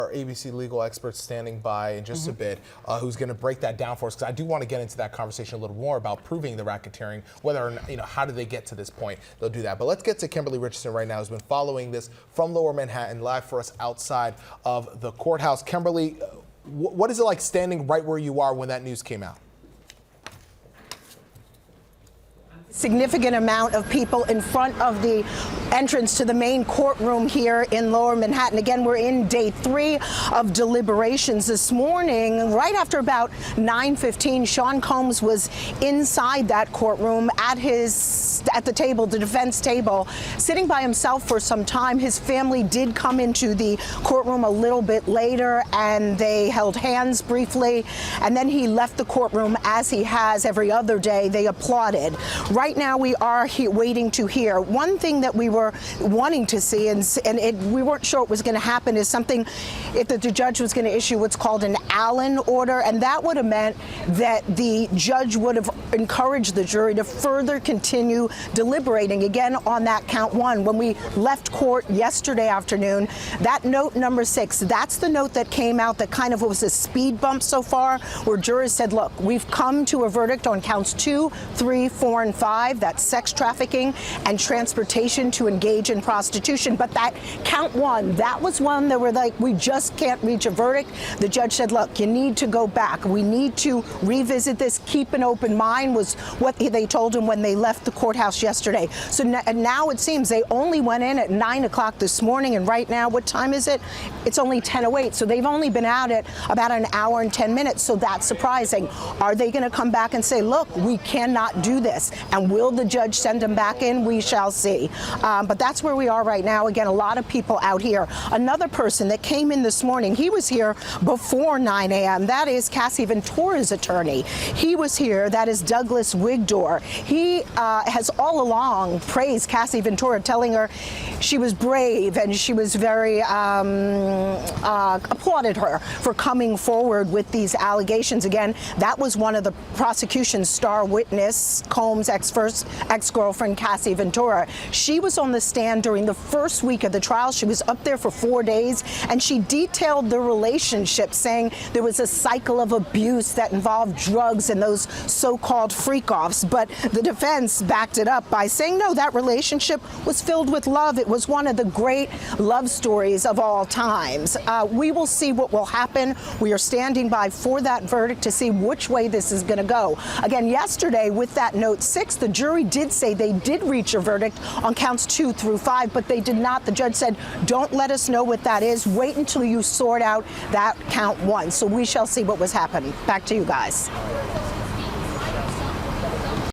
Our ABC legal expert standing by in just a bit, who's going to break that down for us, because I do want to get into that conversation a little more about proving the racketeering, whether or not, how do they get to this point. They'll do that. But let's get to Kemberly Richardson right now, who's been following this from Lower Manhattan, live for us outside of the courthouse. Kemberly, what is it like standing right where you are when that news came out? Significant amount of people in front of the entrance to the main courtroom here in Lower Manhattan. Again, we're in day 3 of deliberations this morning. Right after about 9:15, Sean Combs was inside that courtroom at the table, the defense table, sitting by himself for some time. His family did come into the courtroom a little bit later, and they held hands briefly, and then he left the courtroom as he has every other day. They applauded. Right now, we are waiting to hear. One thing that we were wanting to see, and we weren't sure it was going to happen, is something if the judge was going to issue what's called an Allen order, and that would have meant that the judge would have encouraged the jury to further continue deliberating again on that count 1. When we left court yesterday afternoon, that note number 6, that's the note that came out that kind of was a speed bump so far, where jurors said, look, we've come to a verdict on counts 2, 3, 4, and 5. That's sex trafficking and transportation to engage in prostitution. But that count 1, that was one that were like, we just can't reach a verdict. The judge said, look, you need to go back. We need to revisit this. Keep an open mind was what they told him when they left the courthouse yesterday. So now it seems they only went in at 9 o'clock this morning. And right now, what time is it? It's only 10:08. So they've only been out at about an hour and 10 minutes. So that's surprising. Are they going to come back and say, look, we cannot do this? And will the judge send them back in? We shall see. But that's where we are right now. Again, a lot of people out here. Another person that came in this morning, he was here before 9 a.m. That is Cassie Ventura's attorney. He was here. That is Douglas Wigdor. He has all along praised Cassie Ventura, telling her she was brave and she was very applauded her for coming forward with these allegations. Again, that was one of the prosecution's star witness, Combs' ex-girlfriend Cassie Ventura. She was on the stand during the first week of the trial. She was up there for 4 days, and she detailed the relationship, saying there was a cycle of abuse that involved drugs and those so-called freak-offs. But the defense backed it up by saying, no, that relationship was filled with love. It was one of the great love stories of all times. We will see what will happen. We are standing by for that verdict to see which way this is going to go. Again, yesterday, with that note 6, the jury did say they did reach a verdict on counts 2 through 5, but they did not. The judge said, don't let us know what that is. Wait until you sort out that count 1. So we shall see what was happening. Back to you guys.